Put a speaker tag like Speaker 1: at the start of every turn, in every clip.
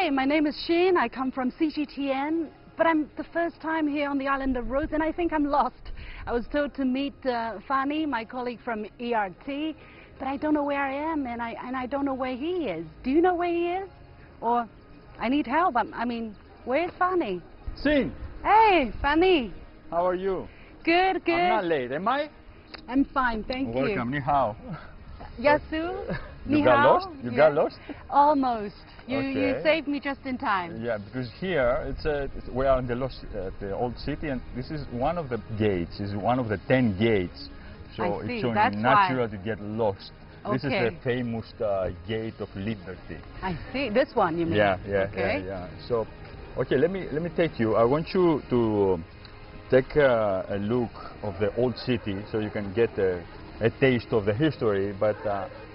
Speaker 1: Hi, my name is Xin. I come from CGTN, but I'm the first time here on the island of Rhodes, and I think I'm lost. I was told to meet Fani, my colleague from ERT, but I don't know where I am, and I don't know where he is. Do you know where he is? Or I need help. I mean, where's Fani?
Speaker 2: Xin!
Speaker 1: Hey, Fani.
Speaker 2: How are you?
Speaker 1: Good, good.
Speaker 2: I'm not late, am I?
Speaker 1: I'm fine, thank you.
Speaker 2: Welcome, ni hao.
Speaker 1: Yasu?
Speaker 2: You
Speaker 1: Ni
Speaker 2: got
Speaker 1: hao?
Speaker 2: lost? You got lost?
Speaker 1: Almost. You
Speaker 2: Okay.
Speaker 1: saved me just in time.
Speaker 2: Yeah, because here we are in the old city, and this is one of the gates. It's one of the 10 gates, so
Speaker 1: I see,
Speaker 2: it's so
Speaker 1: that's
Speaker 2: natural
Speaker 1: why.
Speaker 2: to get lost. This is the
Speaker 1: Okay.
Speaker 2: famous gate of liberty.
Speaker 1: I see. This one, you mean?
Speaker 2: Yeah,
Speaker 1: Okay.
Speaker 2: yeah. So, okay, let me take you. I want you to take a look of the old city, so you can get a taste of the history. But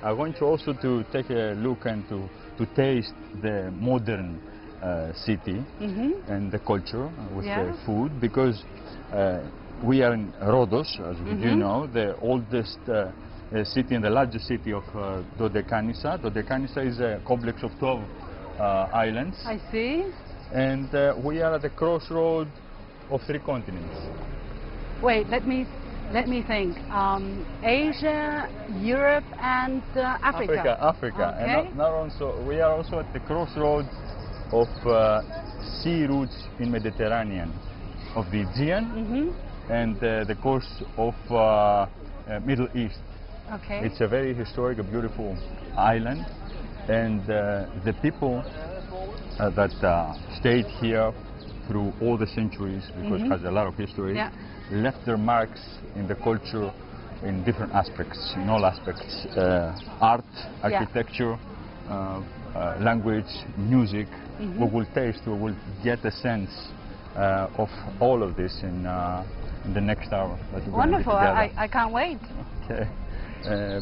Speaker 2: I want you also to take a look and to taste the modern city and the culture with the food, because we are in Rhodes, as you know, the oldest city and the largest city of Dodecanissa. Dodecanissa is a complex of 12 islands.
Speaker 1: I see.
Speaker 2: And we are at the crossroad of 3 continents.
Speaker 1: Wait, let me think. Asia, Europe, and Africa.
Speaker 2: Africa.
Speaker 1: Okay.
Speaker 2: And not also, we are also at the crossroads of sea routes in Mediterranean, of the Aegean and the coast of Middle East.
Speaker 1: Okay.
Speaker 2: It's a very historic, a beautiful island, and the people that stayed here through all the centuries, because it has a lot of history, left their marks in the culture in different aspects, in all aspects, art, architecture, language, music. We will taste, we will get a sense of all of this in the next hour that we're going to be
Speaker 1: Wonderful.
Speaker 2: together.
Speaker 1: I can't wait.
Speaker 2: Okay.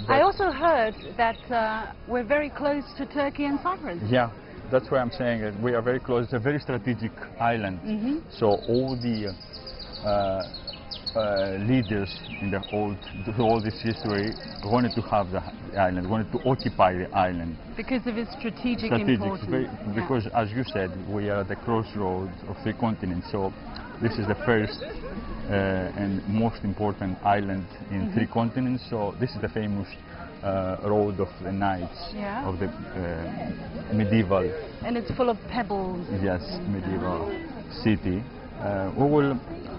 Speaker 1: I also heard that we're very close to Turkey and Cyprus.
Speaker 2: Yeah, that's why I'm saying that we are very close. It's a very strategic island. So all the leaders in the through all this history wanted to have the island, wanted to occupy the island.
Speaker 1: Because of its strategic importance.
Speaker 2: Because, as you said, we are at the crossroads of 3 continents. So this is the first and most important island in 3 continents. So this is the famous road of the knights of the medieval.
Speaker 1: And it's full of pebbles.
Speaker 2: Yes, medieval city.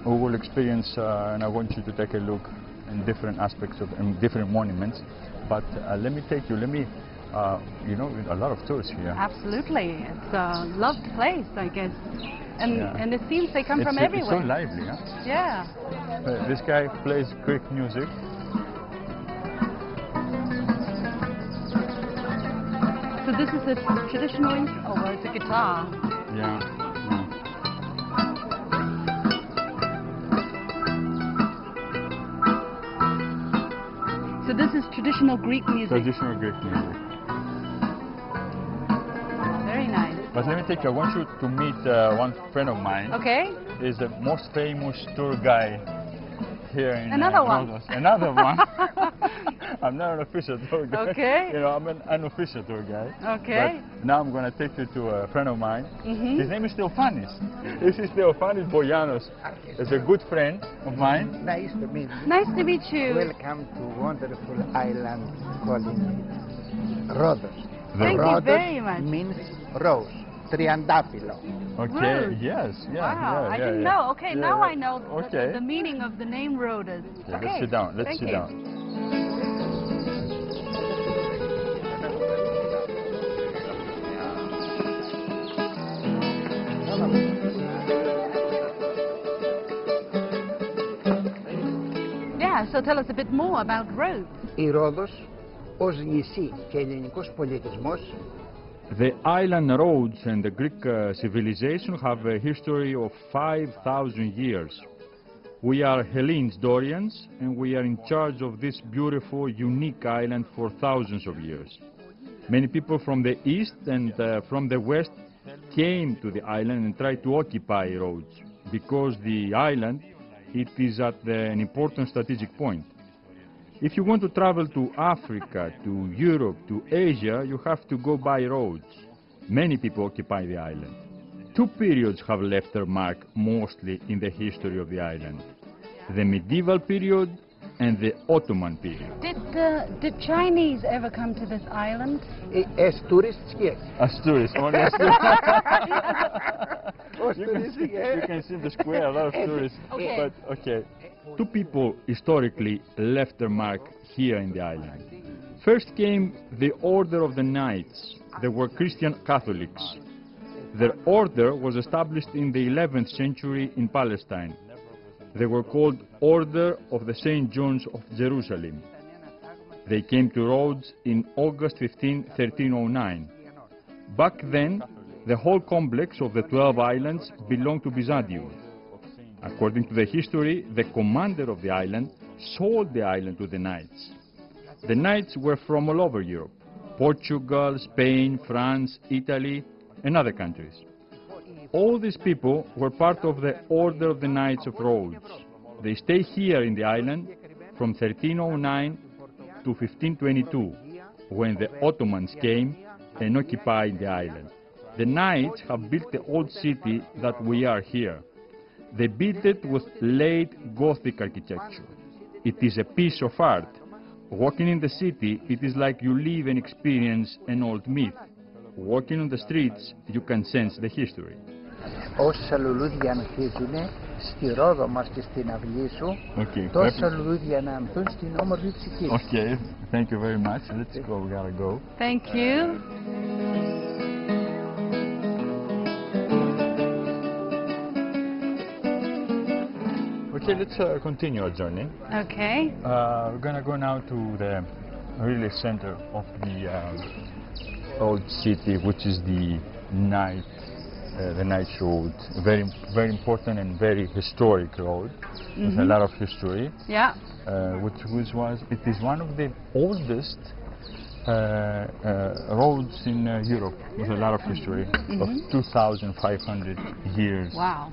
Speaker 2: We will experience, and I want you to take a look in different aspects of different monuments. But let me take you. You know, a lot of tourists here.
Speaker 1: Absolutely, it's a loved place, I guess. And it seems they come from everywhere.
Speaker 2: It's so lively, huh?
Speaker 1: Yeah.
Speaker 2: This guy plays Greek music.
Speaker 1: So this is a traditional, oh well, it's a guitar.
Speaker 2: Yeah.
Speaker 1: So this is traditional Greek music.
Speaker 2: Traditional Greek music.
Speaker 1: Very nice.
Speaker 2: But let me take you, I want you to meet one friend of mine.
Speaker 1: Okay.
Speaker 2: He's the most famous tour guide here in
Speaker 1: Another one.
Speaker 2: Rhodes. Another one. I'm not an official tour guide.
Speaker 1: Okay.
Speaker 2: You know, I'm an unofficial tour guide.
Speaker 1: Okay.
Speaker 2: But now I'm going to take you to a friend of mine. His name is Fanis. This is Fanis Boyanos. He's a good friend of mine.
Speaker 3: Nice to meet you.
Speaker 1: Nice to meet you.
Speaker 3: Welcome to wonderful island called Rhodes.
Speaker 1: Thank you
Speaker 3: Rhodes
Speaker 1: very much.
Speaker 3: means rose, triandafilo.
Speaker 2: Okay,
Speaker 1: Rhodes.
Speaker 2: yes, yeah.
Speaker 1: Wow,
Speaker 2: yeah,
Speaker 1: I didn't
Speaker 2: yeah.
Speaker 1: know. Okay,
Speaker 2: Yeah,
Speaker 1: now
Speaker 2: yeah.
Speaker 1: I know
Speaker 2: Okay.
Speaker 1: the meaning of the name Rhodes.
Speaker 2: Okay,
Speaker 1: Okay,
Speaker 2: let's sit down. Let's
Speaker 1: thank
Speaker 2: sit
Speaker 1: you.
Speaker 2: down.
Speaker 1: Yeah, so tell us a bit more about Rhodes.
Speaker 3: Η Ρόδος ως νησί και ελληνικός πολιτισμός.
Speaker 2: The island Rhodes and the Greek civilization have a history of 5,000 years. We are Hellenes Dorians, and we are in charge of this beautiful, unique island for thousands of years. Many people from the east and from the west came to the island and tried to occupy Rhodes, because the island, it is at an important strategic point. If you want to travel to Africa, to Europe, to Asia, you have to go by Rhodes. Many people occupy the island. Two periods have left their mark mostly in the history of the island: the medieval period and the Ottoman period.
Speaker 1: Did Chinese ever come to this island?
Speaker 3: As tourists, yes.
Speaker 2: As tourists, only as tourists.
Speaker 3: As tourists,
Speaker 2: You can see the square, a lot of tourists.
Speaker 1: Okay.
Speaker 2: But okay, two people historically left their mark here in the island. First came the Order of the Knights. They were Christian Catholics. Their order was established in the 11th century in Palestine. They were called Order of the St. John's of Jerusalem. They came to Rhodes in August 15, 1309. Back then, the whole complex of the 12 islands belonged to Byzantium. According to the history, the commander of the island sold the island to the knights. The knights were from all over Europe: Portugal, Spain, France, Italy, and other countries. All these people were part of the Order of the Knights of Rhodes. They stayed here in the island from 1309 to 1522, when the Ottomans came and occupied the island. The Knights have built the old city that we are here. They built it with late Gothic architecture. It is a piece of art. Walking in the city, it is like you live and experience an old myth. Walking on the streets, you can sense the history.
Speaker 3: Όσα λουλούδια ανθίζουν στη Ρόδο μας και στην αυλή σου,
Speaker 2: Okay,
Speaker 3: τόσα λουλούδια να ανθούν στην όμορφη ψυχή σου.
Speaker 2: Okay, thank you very much. Let's go, we gotta go.
Speaker 1: Thank you.
Speaker 2: Okay, let's continue our journey.
Speaker 1: Okay.
Speaker 2: We're gonna go now to the really center of the old city, which is the Knights Road. Very important and very historic road with a lot of history.
Speaker 1: Yeah.
Speaker 2: It is one of the oldest roads in Europe with a lot of history of 2,500 years.
Speaker 1: Wow.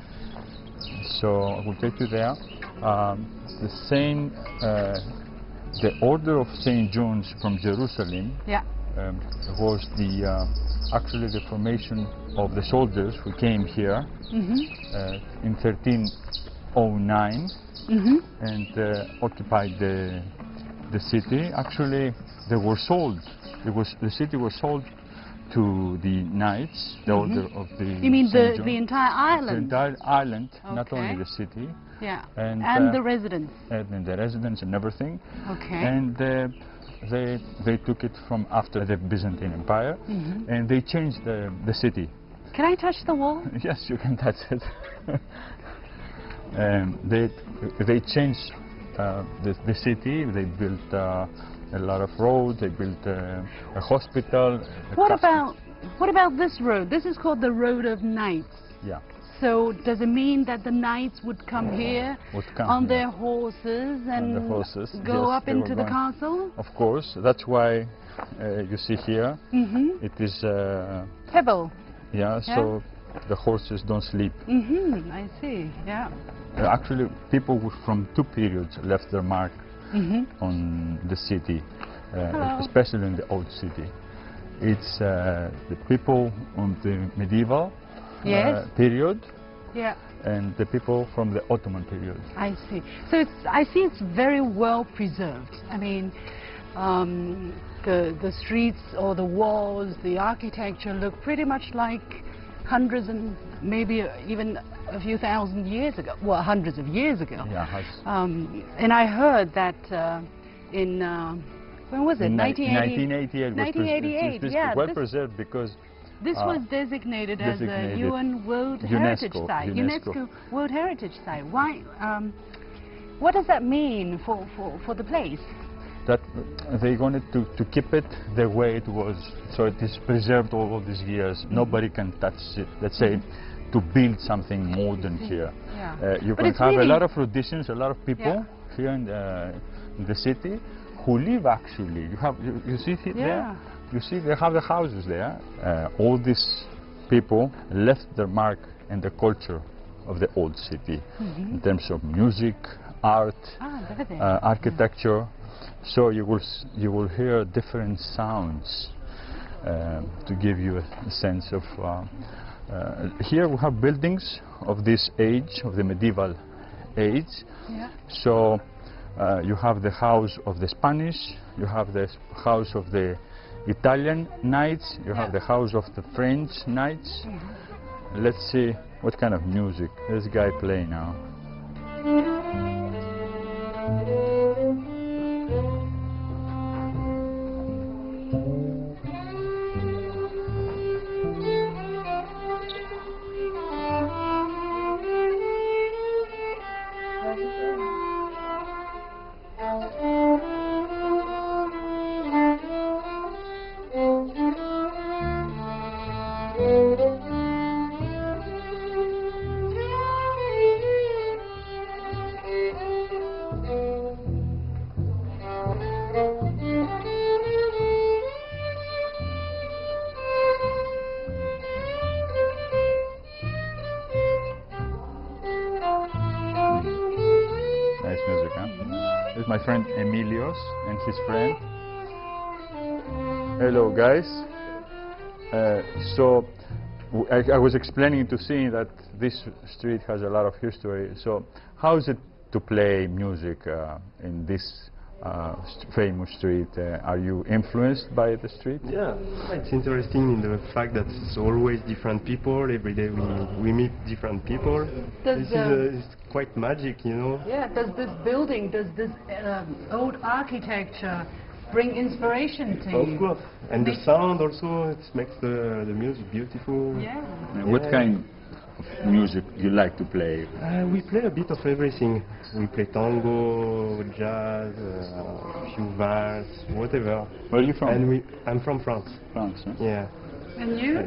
Speaker 2: So I will take you there. The Order of St. John's from Jerusalem
Speaker 1: Yeah.
Speaker 2: was actually the formation of the soldiers who came here in 1309 and occupied the city. Actually, they were sold. The city was sold to the knights, the order of the.
Speaker 1: You mean
Speaker 2: St. John.
Speaker 1: the entire island?
Speaker 2: The entire island, not
Speaker 1: Okay.
Speaker 2: only the city.
Speaker 1: Yeah.
Speaker 2: And
Speaker 1: the residents.
Speaker 2: And the residents and everything.
Speaker 1: Okay.
Speaker 2: And they took it from after the Byzantine Empire, and they changed the city.
Speaker 1: Can I touch the wall?
Speaker 2: Yes, you can touch it. They changed the city. They built a lot of roads. They built a hospital.
Speaker 1: What about this road? This is called the Road of Knights.
Speaker 2: Yeah.
Speaker 1: So does it mean that the knights would come here on their horses and go up into the castle?
Speaker 2: Of course. That's why you see here. It is
Speaker 1: pebble.
Speaker 2: Yeah. So the horses don't sleep.
Speaker 1: I see. Yeah.
Speaker 2: Actually, people from two periods left their mark on the city, especially in the old city. It's the people on the medieval period, and the people from the Ottoman period.
Speaker 1: I see. So I see it's very well preserved. I mean, the streets or the walls, the architecture look pretty much like hundreds and maybe even a few thousand years ago. Well, hundreds of years ago.
Speaker 2: Yeah.
Speaker 1: And I heard that in when was it?
Speaker 2: 1988.
Speaker 1: 1988.
Speaker 2: Yeah. Well preserved because
Speaker 1: this was designated as a UN World Heritage Site. UNESCO World Heritage Site. Why? What does that mean for the place?
Speaker 2: That they wanted to keep it the way it was, so it is preserved all these years. Nobody can touch it. Let's say to build something modern here. You can have a lot of traditions, a lot of people here in the city who live actually. You see there. You see they have the houses there. All these people left their mark in the culture of the old city in terms of music, art, architecture. So you will hear different sounds to give you a sense of. Here we have buildings of this age, of the medieval age.
Speaker 1: Yeah.
Speaker 2: So you have the house of the Spanish, you have the house of the Italian knights, you have the house of the French knights. Let's see what kind of music this guy play now. Nice music, huh? This is my friend Emilios and his friend. Hello, guys. So I was explaining to Xin that this street has a lot of history. So how is it to play music in this famous street? Are you influenced by the street?
Speaker 4: Yeah, it's interesting in the fact that it's always different people. Every day we meet different people.
Speaker 1: Does,
Speaker 4: It's quite magic, you know.
Speaker 1: Yeah, does this building, does this old architecture bring inspiration to you?
Speaker 4: Of course. And the sound also, it makes the music beautiful.
Speaker 1: Yeah.
Speaker 2: What kind of music you like to play?
Speaker 4: We play a bit of everything. We play tango, jazz, a few vals, whatever.
Speaker 2: Where are you from?
Speaker 4: And I'm from France.
Speaker 2: France, huh?
Speaker 4: Yeah.
Speaker 1: And you?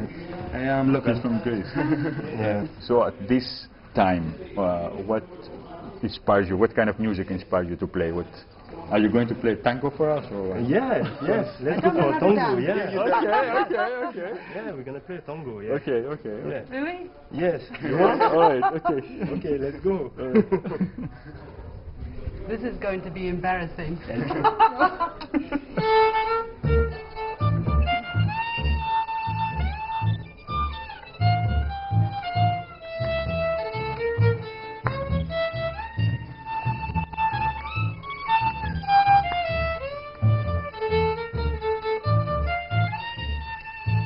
Speaker 2: I am local from Greece.
Speaker 4: Yeah.
Speaker 2: So at this time, what inspires you? What kind of music inspires you to play? What are you going to play tango for us? Or?
Speaker 4: Yes, yes. Let's go
Speaker 1: don't know
Speaker 4: for
Speaker 1: how to
Speaker 4: tango.
Speaker 1: dance.
Speaker 4: Yeah.
Speaker 2: Okay.
Speaker 4: Yeah, we're gonna play tango. Yeah.
Speaker 2: Okay.
Speaker 4: Yeah.
Speaker 1: Really?
Speaker 4: Yes.
Speaker 2: All right. Okay.
Speaker 4: Okay, let's go.
Speaker 1: This is going to be embarrassing.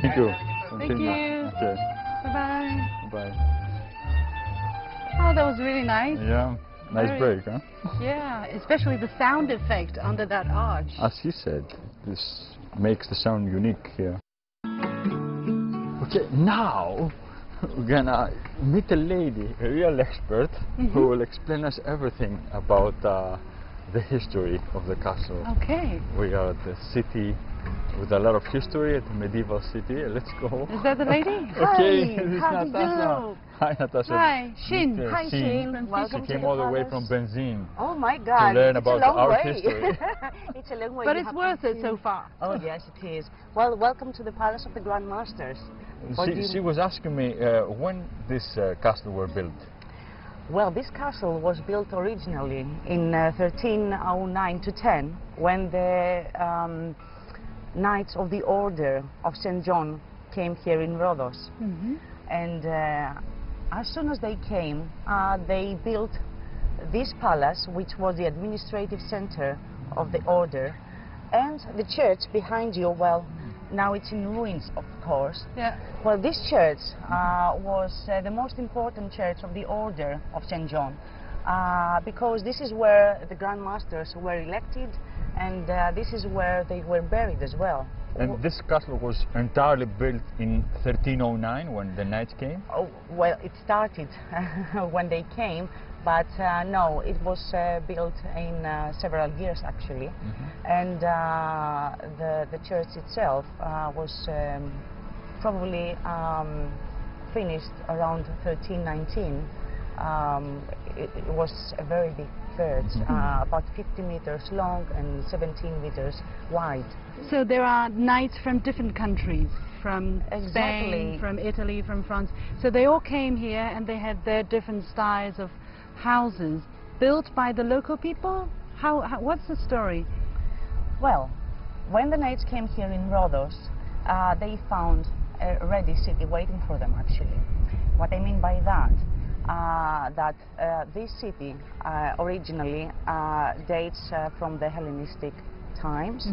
Speaker 2: Thank you.
Speaker 1: Thank you.
Speaker 2: Okay.
Speaker 1: Bye-bye.
Speaker 2: Bye.
Speaker 1: Oh, that was really nice.
Speaker 2: Yeah. Nice
Speaker 1: Very-
Speaker 2: break, huh?
Speaker 1: Yeah, especially the sound effect under that arch.
Speaker 2: As he said, this makes the sound unique here. Okay, now we're gonna meet a lady, a real expert, who will explain us everything about the history of the castle.
Speaker 1: Okay.
Speaker 2: We are at the city with a lot of history, at the medieval city. Let's go.
Speaker 1: Is that the lady?
Speaker 2: Okay,
Speaker 1: Hi,
Speaker 2: this is
Speaker 1: how do you
Speaker 2: Natasha.
Speaker 1: do?
Speaker 2: Hi, Natasha.
Speaker 1: Hi, Xin.
Speaker 2: Meet,
Speaker 5: Hi, Xin. Welcome
Speaker 2: She
Speaker 5: to
Speaker 2: came
Speaker 5: the
Speaker 2: all the way
Speaker 5: palace.
Speaker 2: from Benzine.
Speaker 5: Oh my God!
Speaker 2: learn
Speaker 5: it's
Speaker 2: about
Speaker 5: a long
Speaker 2: our
Speaker 5: way.
Speaker 2: history.
Speaker 5: It's a long way.
Speaker 1: But
Speaker 5: You
Speaker 1: it's
Speaker 5: have
Speaker 1: worth
Speaker 5: to
Speaker 1: it so far.
Speaker 5: Oh yes, it is. Well, welcome to the Palace of the Grand Masters.
Speaker 2: She was asking me when this castle were built.
Speaker 5: Well, this castle was built originally in 1309 to 10, when the Knights of the Order of St. John came here in Rhodes. And as soon as they came, they built this palace, which was the administrative center of the order, and the church behind you. Well, now it's in ruins, of course.
Speaker 1: Yeah.
Speaker 5: Well, this church was the most important church of the Order of St. John, because this is where the Grand Masters were elected, and this is where they were buried as well.
Speaker 2: And this castle was entirely built in 1309 when the knights came?
Speaker 5: Oh, well, it started when they came, but no, it was built in several years actually. And the church itself was probably finished around 1319. It was a very big church, about 50 meters long and 17 meters wide.
Speaker 1: So there are knights from different countries, from
Speaker 5: Exactly.
Speaker 1: Spain, from Italy, from France. So they all came here and they had their different styles of houses built by the local people? What's the story?
Speaker 5: Well, when the knights came here in Rhodes, they found a ready city waiting for them, actually. What I mean by that, this city originally dates from the Hellenistic times,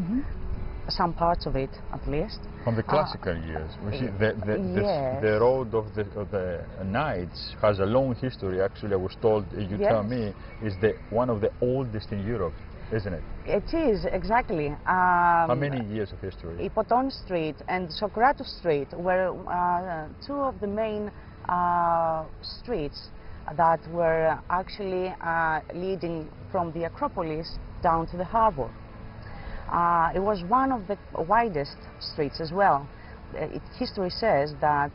Speaker 5: some parts of it at least.
Speaker 2: From the classical years. We see
Speaker 5: yes.
Speaker 2: the road of the knights has a long history. Actually, I was told, you tell me, is one of the oldest in Europe, isn't it?
Speaker 5: It is, exactly.
Speaker 2: How many years of history?
Speaker 5: Ippoton Street and Socrates Street were two of the main streets that were actually leading from the Acropolis down to the harbor. It was one of the widest streets as well. History says that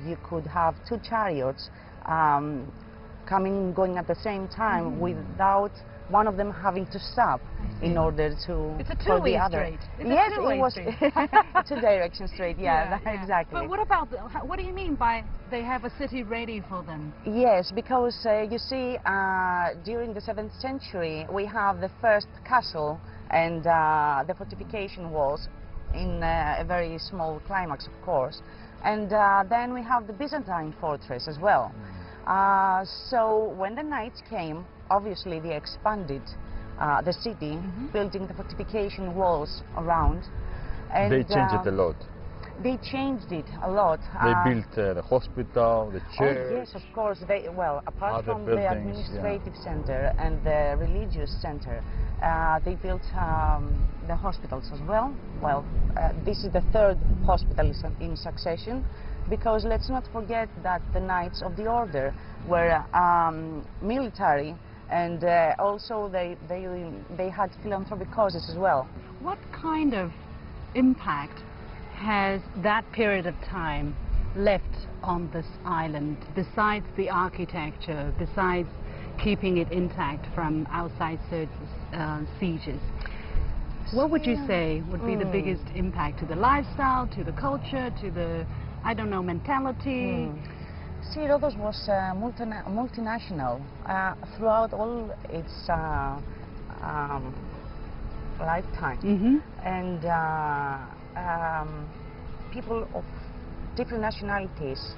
Speaker 5: you could have two chariots coming and going at the same time without one of them having to stop in order to...
Speaker 1: It's a two-way street.
Speaker 5: Yes, it was a two-direction street, exactly.
Speaker 1: But what about, what do you mean by they have a city ready for them?
Speaker 5: Yes, because you see, during the 7th century, we have the first castle and the fortification walls in a very small climax, of course. And then we have the Byzantine fortress as well. So when the knights came, obviously they expanded the city, building the fortification walls around. And
Speaker 2: they changed it a lot.
Speaker 5: They changed it a lot.
Speaker 2: They built the hospital, the church.
Speaker 5: Oh, yes, of course. They, well, apart from
Speaker 2: buildings,
Speaker 5: the administrative center and the religious center, they built the hospitals as well. Well, this is the third hospital in succession, because let's not forget that the Knights of the Order were military, and also they had philanthropic causes as well.
Speaker 1: What kind of impact has that period of time left on this island, besides the architecture, besides keeping it intact from outside sieges? What would you say would be the biggest impact to the lifestyle, to the culture, to the, I don't know, mentality?
Speaker 5: See, Rhodes was multinational throughout all its lifetime, and people of different nationalities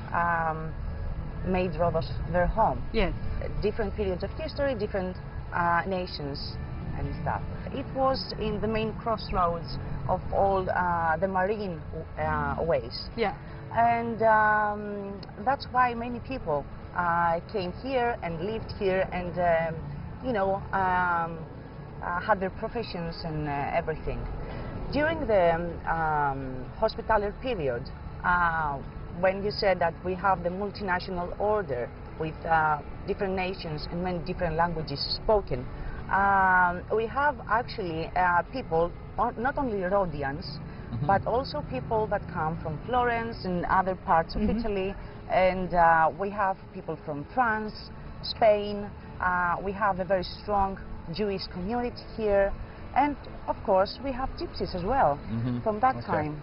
Speaker 5: made Rhodes their home.
Speaker 1: Yes.
Speaker 5: Different periods of history, different nations and stuff. It was in the main crossroads of all the marine ways.
Speaker 1: Yeah.
Speaker 5: And that's why many people came here and lived here and, you know, had their professions and everything. During the hospitalier period, when you said that we have the multinational order with different nations and many different languages spoken, we have actually people, not only Rhodians, but also people that come from Florence and other parts of Italy, and we have people from France, Spain. We have a very strong Jewish community here, and of course we have gypsies as well from that time.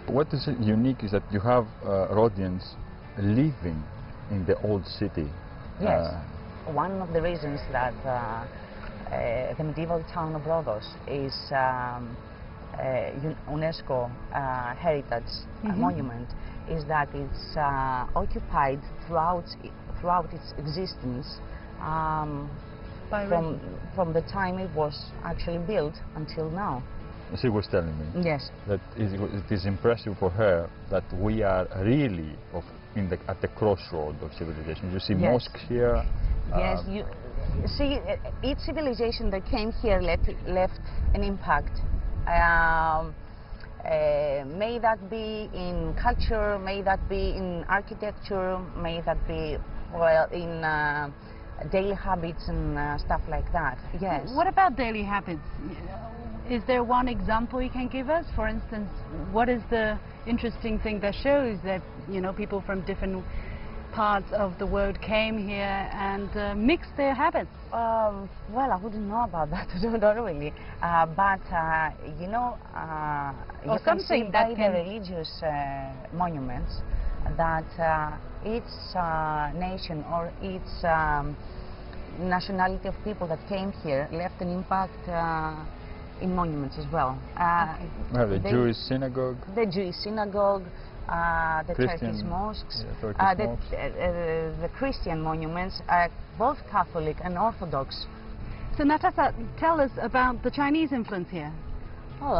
Speaker 2: What is unique is that you have Rhodians living in the old city.
Speaker 5: Yes, one of the reasons that the medieval town of Rhodes is UNESCO heritage monument is that it's occupied throughout its existence from the time it was actually built until now.
Speaker 2: She was telling me that it is impressive for her that we are really at the crossroad of civilization. You see mosques here.
Speaker 5: Yes, you see, each civilization that came here left an impact. May that be in culture, may that be in architecture, may that be, well, in daily habits and stuff like that. Yes.
Speaker 1: What about daily habits? Is there one example you can give us? For instance, what is the interesting thing that shows that, you know, people from different parts of the world came here and mixed their habits?
Speaker 5: Well, I wouldn't know about that, not really. But, you know, you can see by the religious monuments that each nation or each nationality of people that came here left an impact in monuments as well.
Speaker 2: We have the Jewish synagogue.
Speaker 5: The Jewish synagogue, the Turkish mosques, the Christian monuments, both Catholic and Orthodox.
Speaker 1: So Natasha, tell us about the Chinese influence here.
Speaker 5: Oh,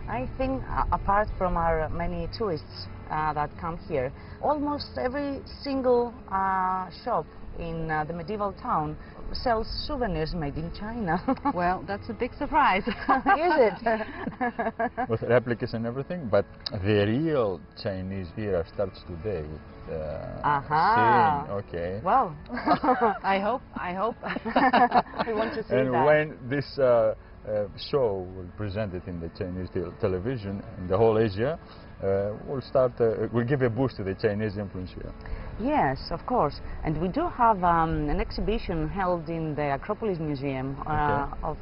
Speaker 5: I think apart from our many tourists that come here, almost every single shop in the medieval town sells souvenirs made in China.
Speaker 1: Well, that's a big surprise.
Speaker 5: Is it?
Speaker 2: With replicas and everything, but the real Chinese era starts today with
Speaker 5: Aha.
Speaker 2: Xin. Okay.
Speaker 5: Well,
Speaker 1: I hope.
Speaker 5: we want to see
Speaker 2: And
Speaker 5: that.
Speaker 2: when this show will present it in the Chinese television in the whole Asia, we'll give a boost to the Chinese influence here.
Speaker 5: Yes, of course. And we do have an exhibition held in the Acropolis Museum of,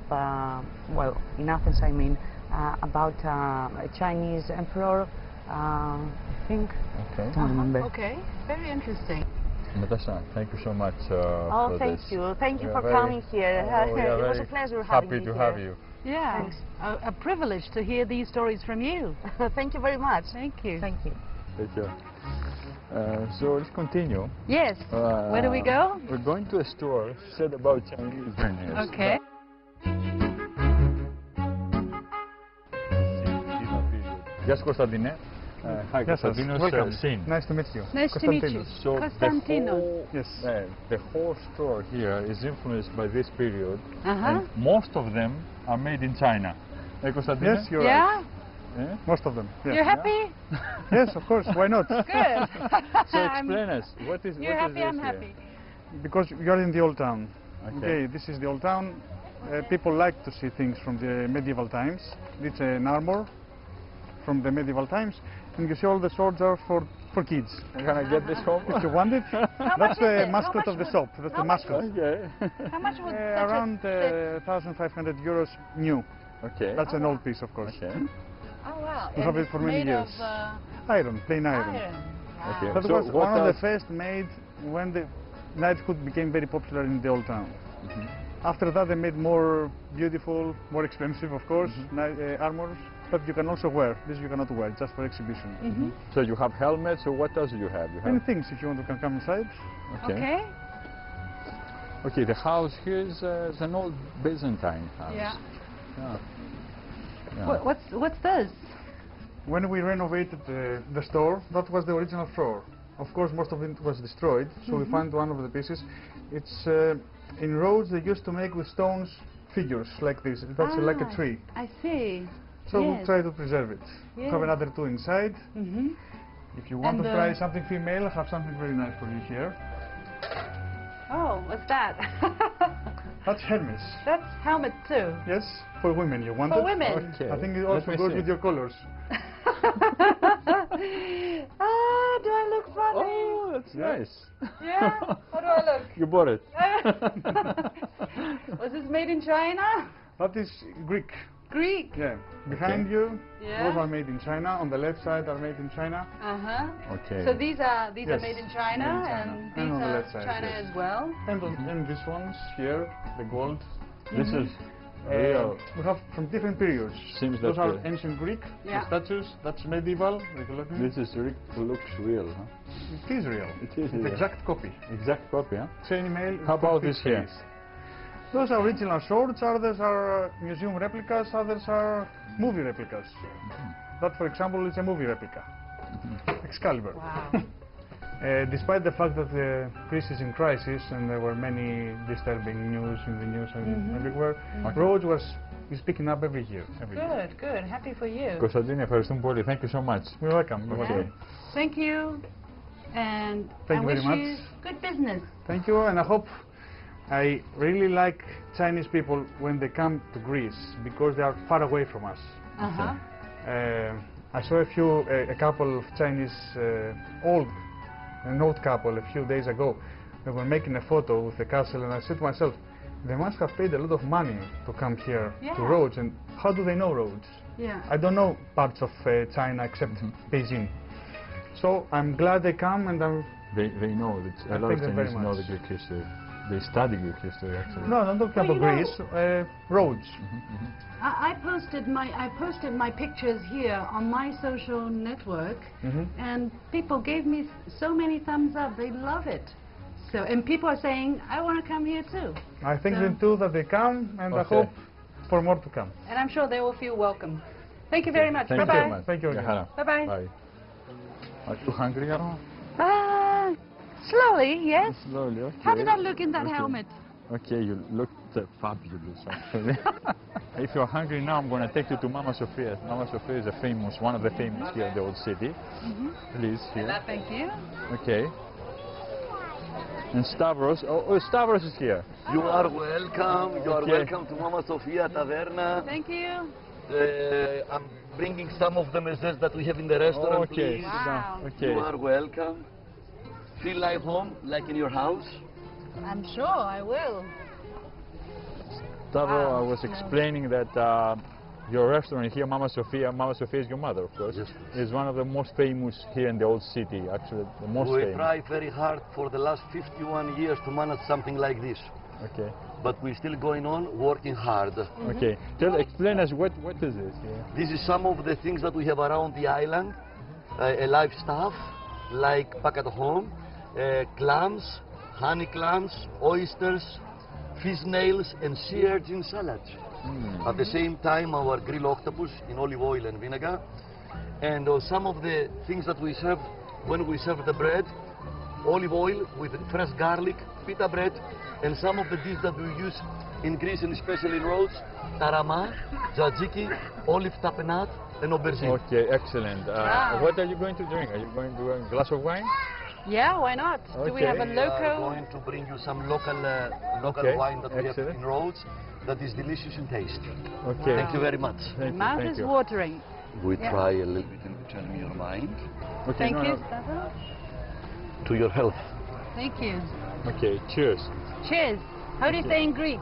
Speaker 5: well, in Athens, I mean, about a Chinese emperor, I think.
Speaker 2: Okay.
Speaker 5: Don't remember.
Speaker 1: Okay, very interesting.
Speaker 2: Natasha, thank you so much
Speaker 5: Oh,
Speaker 2: for
Speaker 5: thank
Speaker 2: this.
Speaker 5: you. Thank you
Speaker 2: We
Speaker 5: for
Speaker 2: are very-
Speaker 5: coming here.
Speaker 2: Oh, we are
Speaker 5: It was a
Speaker 2: very
Speaker 5: pleasure having
Speaker 2: happy
Speaker 5: you
Speaker 2: to
Speaker 5: here.
Speaker 2: have you.
Speaker 1: Yeah,
Speaker 5: Thanks.
Speaker 1: a privilege to hear these stories from you.
Speaker 5: Thank you very much.
Speaker 1: Thank you.
Speaker 5: Thank you.
Speaker 2: Thank you. So let's continue.
Speaker 1: Yes. Where do we go?
Speaker 2: We're going to a store said about Chinese souvenirs.
Speaker 1: Okay.
Speaker 2: Yes, Konstantine. Hi,
Speaker 3: Yes, sir.
Speaker 2: Konstantinos
Speaker 3: Welcome.
Speaker 2: Sin.
Speaker 3: Nice to meet you.
Speaker 1: Nice to meet you.
Speaker 2: So
Speaker 1: Konstantinos.
Speaker 3: Yes.
Speaker 2: the whole store here is influenced by this period,
Speaker 1: Uh-huh.
Speaker 2: and most of them are made in China. Hey, Konstantine?
Speaker 3: Yes, you're right.
Speaker 1: Yeah?
Speaker 2: Yeah?
Speaker 3: Most of them. Yeah.
Speaker 1: You're happy?
Speaker 3: Yes, of course. Why not?
Speaker 1: Good.
Speaker 2: So explain us, what is
Speaker 1: You're
Speaker 2: what is
Speaker 1: happy, I'm
Speaker 2: this
Speaker 1: happy.
Speaker 3: Because you're in the old town.
Speaker 2: Okay.
Speaker 3: Okay, this is the old town. People like to see things from the medieval times. It's an armor from the medieval times. And you see all the swords are for kids.
Speaker 2: Can I get this home?
Speaker 3: If you want it,
Speaker 1: much
Speaker 3: that's
Speaker 1: is
Speaker 3: the
Speaker 1: it? How
Speaker 3: mascot
Speaker 1: much
Speaker 3: of the
Speaker 1: would-
Speaker 3: shop. That's
Speaker 1: how
Speaker 3: the
Speaker 1: much
Speaker 3: mascot.
Speaker 2: Okay.
Speaker 1: How much would such
Speaker 3: Around
Speaker 1: a
Speaker 3: 1,500 euros new.
Speaker 2: Okay.
Speaker 3: That's an old piece, of course.
Speaker 2: Okay.
Speaker 1: Oh wow.
Speaker 3: We
Speaker 1: And
Speaker 3: have it
Speaker 1: it's
Speaker 3: for many
Speaker 1: made
Speaker 3: years.
Speaker 1: of
Speaker 3: Iron, plain iron.
Speaker 1: iron. Wow.
Speaker 2: Okay.
Speaker 3: That
Speaker 2: So
Speaker 3: was
Speaker 2: what
Speaker 3: one of the
Speaker 2: else?
Speaker 3: first made when the knighthood became very popular in the old town.
Speaker 2: Mhm.
Speaker 3: After that, they made more beautiful, more expensive, of course, armors. But you can also wear. This you cannot wear, just for exhibition.
Speaker 1: Mm-hmm.
Speaker 2: So you have helmets, so what else do you have? You
Speaker 3: Many
Speaker 2: have
Speaker 3: things. If you want, you can come inside.
Speaker 1: Okay.
Speaker 2: Okay, the house here is an old Byzantine house.
Speaker 1: Yeah.
Speaker 2: Yeah. Yeah.
Speaker 1: What's this?
Speaker 3: When we renovated the store, that was the original floor. Of course, most of it was destroyed, so we found one of the pieces. It's in Rhodes. They used to make with stones figures like this. That's like a tree.
Speaker 1: I see.
Speaker 3: So we
Speaker 1: Yes.
Speaker 3: try to preserve it. We have
Speaker 1: Yes.
Speaker 3: another two inside.
Speaker 1: Mm-hmm.
Speaker 3: If you want
Speaker 1: And,
Speaker 3: to try something female, I have something very nice for you here.
Speaker 1: Oh, what's that?
Speaker 3: That's Hermes.
Speaker 1: That's helmet too.
Speaker 3: Yes, for women. You want
Speaker 1: For
Speaker 3: it?
Speaker 1: women.
Speaker 2: Okay.
Speaker 3: I think it
Speaker 2: Let
Speaker 3: also
Speaker 2: me
Speaker 3: goes
Speaker 2: see.
Speaker 3: with your colors.
Speaker 1: Ah, do I look funny?
Speaker 2: Oh, that's
Speaker 3: Yeah.
Speaker 2: nice.
Speaker 1: Yeah? How do I look?
Speaker 2: You bought it.
Speaker 1: Was this made in China?
Speaker 3: That is Greek.
Speaker 1: Greek.
Speaker 3: Yeah. Behind you,
Speaker 1: Yeah.
Speaker 3: those are made in China. On the left side are made in China.
Speaker 1: Uh-huh.
Speaker 2: Okay.
Speaker 1: So these are
Speaker 3: Yes,
Speaker 1: made in China,
Speaker 3: made in China.
Speaker 1: and
Speaker 3: And
Speaker 1: these
Speaker 3: on the
Speaker 1: are
Speaker 3: left side,
Speaker 1: China
Speaker 3: yes.
Speaker 1: as well.
Speaker 3: And these ones here, the gold.
Speaker 2: This is
Speaker 3: Uh,
Speaker 2: real.
Speaker 3: we have from different periods.
Speaker 2: Seems
Speaker 3: Those
Speaker 2: that
Speaker 3: are
Speaker 2: the-
Speaker 3: ancient Greek.
Speaker 1: Yeah.
Speaker 3: The statues, that's medieval. Like, look at
Speaker 2: This is looks real, huh?
Speaker 3: It is real.
Speaker 2: It is
Speaker 3: It's
Speaker 2: real.
Speaker 3: exact copy.
Speaker 2: Exact copy, huh?
Speaker 3: Chainmail.
Speaker 2: How about
Speaker 3: fixed
Speaker 2: this here?
Speaker 3: face. Those are original swords. Others are museum replicas. Others are movie replicas. That, for example, is a movie replica. Excalibur.
Speaker 1: Wow.
Speaker 3: Despite the fact that Greece is in crisis and there were many disturbing news in the news and everywhere, Rhodes is picking up every year. Every year.
Speaker 1: Good, good. Happy for you.
Speaker 2: Konstantine, ευχαριστούμε πολύ. Thank you so much.
Speaker 3: You're welcome. You're
Speaker 2: Okay.
Speaker 3: welcome.
Speaker 1: Thank you, and
Speaker 3: Thank
Speaker 1: I
Speaker 3: you
Speaker 1: wish
Speaker 3: very
Speaker 1: you
Speaker 3: much.
Speaker 1: good business.
Speaker 3: Thank you, and I hope I really like Chinese people when they come to Greece because they are far away from us.
Speaker 1: Uh-huh.
Speaker 3: I saw a couple of Chinese an old couple a few days ago. They were making a photo with the castle, and I said to myself, they must have paid a lot of money to come here
Speaker 1: Yeah.
Speaker 3: to Rhodes, and how do they know Rhodes?
Speaker 1: Yeah.
Speaker 3: I don't know parts of China except Beijing. So I'm glad they come, and
Speaker 2: They know that
Speaker 3: I
Speaker 2: a lot of
Speaker 3: thank them very
Speaker 2: Chinese know
Speaker 3: much.
Speaker 2: the Greek history. They study Greek history actually.
Speaker 3: No, I'm talking about Greece. Rhodes.
Speaker 1: I posted my pictures here on my social network, and people gave me so many thumbs up. They love it. So, and people are saying, I want to come here too.
Speaker 3: I think
Speaker 1: So-
Speaker 3: then too that they come, and I
Speaker 2: Okay.
Speaker 3: hope for more to come.
Speaker 1: And I'm sure they will feel welcome. Thank you very much.
Speaker 2: Thank you
Speaker 1: Bye-bye.
Speaker 2: very much.
Speaker 3: Thank you again.
Speaker 2: Hello.
Speaker 1: Bye-bye.
Speaker 2: Bye. Are you hungry, Aaron?
Speaker 1: Slowly, yes.
Speaker 2: Slowly, okay.
Speaker 1: How did I look in that
Speaker 2: Okay.
Speaker 1: helmet?
Speaker 2: Okay, you looked fabulous actually. If you're hungry now, I'm going to take you to Mama Sofia. Mama Sofia is one of the famous here in the old city. Please, here.
Speaker 1: Thank you.
Speaker 2: Okay. And Stavros, Stavros is here.
Speaker 6: You are welcome. You are
Speaker 2: Okay.
Speaker 6: welcome to Mama Sofia Taverna.
Speaker 1: Thank you.
Speaker 6: I'm bringing some of the mezes that we have in the restaurant,
Speaker 2: Okay.
Speaker 6: please.
Speaker 1: Wow.
Speaker 2: Okay.
Speaker 6: You are welcome. Feel like home, like in your house.
Speaker 1: I'm sure I will.
Speaker 2: Stavros,
Speaker 1: Wow,
Speaker 2: I was
Speaker 1: smells-
Speaker 2: explaining that your restaurant here, Mama Sofia is your mother, of course,
Speaker 6: Yes.
Speaker 2: is one of the most famous here in the old city, actually, the most
Speaker 6: We
Speaker 2: famous.
Speaker 6: try very hard for the last 51 years to manage something like this.
Speaker 2: Okay.
Speaker 6: But we're still going on, working hard.
Speaker 2: Okay. Just explain us what is this here?
Speaker 6: This is some of the things that we have around the island. Live stuff, like back at home. Clams, honey clams, oysters, fish nails, and sea urchin salad. At the same time, our grilled octopus in olive oil and vinegar. And some of the things that we serve when we serve the bread, olive oil with fresh garlic, pita bread, and some of the dishes that we use in Greece and especially in Rhodes, tarama, tzatziki, olive tapenat, and aubergine.
Speaker 2: Okay, excellent.
Speaker 1: Wow.
Speaker 2: What are you going to drink? Are you going to drink a glass of wine?
Speaker 1: Yeah, why not? Do we
Speaker 2: Okay.
Speaker 1: have a
Speaker 6: We are
Speaker 1: local?
Speaker 6: going to bring you some local
Speaker 2: Okay,
Speaker 6: wine that we have
Speaker 2: excellent.
Speaker 6: in Rhodes that is delicious in taste.
Speaker 2: Okay.
Speaker 6: Thank you very much.
Speaker 2: Thank you,
Speaker 1: Mouth
Speaker 2: thank
Speaker 1: is
Speaker 2: you.
Speaker 1: watering.
Speaker 6: We
Speaker 1: Yeah.
Speaker 6: try a little bit and tell me your mind.
Speaker 2: Okay,
Speaker 1: Thank
Speaker 2: no,
Speaker 1: you,
Speaker 2: no.
Speaker 1: Stavros.
Speaker 6: To your health.
Speaker 1: Thank you.
Speaker 2: Okay, cheers.
Speaker 1: Cheers. How do you say in Greek?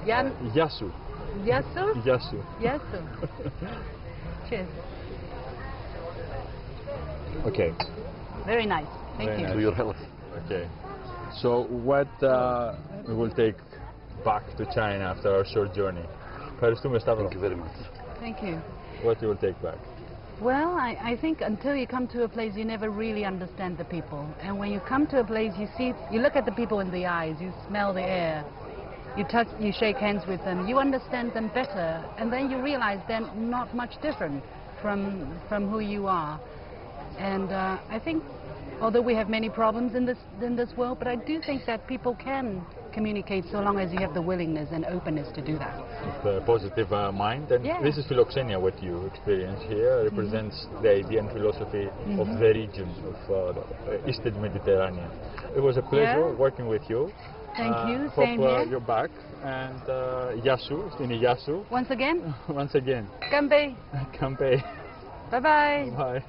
Speaker 1: Yan,
Speaker 2: Yasu.
Speaker 1: yasu?
Speaker 2: Yasu.
Speaker 1: Yasu. Cheers.
Speaker 2: Okay.
Speaker 1: Very nice. Thank
Speaker 2: Very
Speaker 1: you.
Speaker 2: nice.
Speaker 6: To your health.
Speaker 2: Okay. So what we will take back to China after our short journey? Ευχαριστούμε, Stavros.
Speaker 6: Thank you very much.
Speaker 1: Thank you.
Speaker 2: What you will take back?
Speaker 1: Well, I think until you come to a place, you never really understand the people. And when you come to a place, you look at the people in the eyes, you smell the air, you touch, you shake hands with them, you understand them better, and then you realize they're not much different from who you are. And I think, although we have many problems in this world, but I do think that people can communicate so long as you have the willingness and openness to do that.
Speaker 2: With a positive mind. And
Speaker 1: Yeah.
Speaker 2: this is philoxenia, what you experience here, represents the idea and philosophy of the region of the Eastern Mediterranean. It was a pleasure
Speaker 1: Yeah.
Speaker 2: working with you.
Speaker 1: Thank you.
Speaker 2: Hope
Speaker 1: Same here.
Speaker 2: you're back. And Yasu, Stini Yasu,
Speaker 1: Once again,
Speaker 2: once again,
Speaker 1: Kambe.
Speaker 2: Kampe.
Speaker 1: Bye-bye.
Speaker 2: Bye.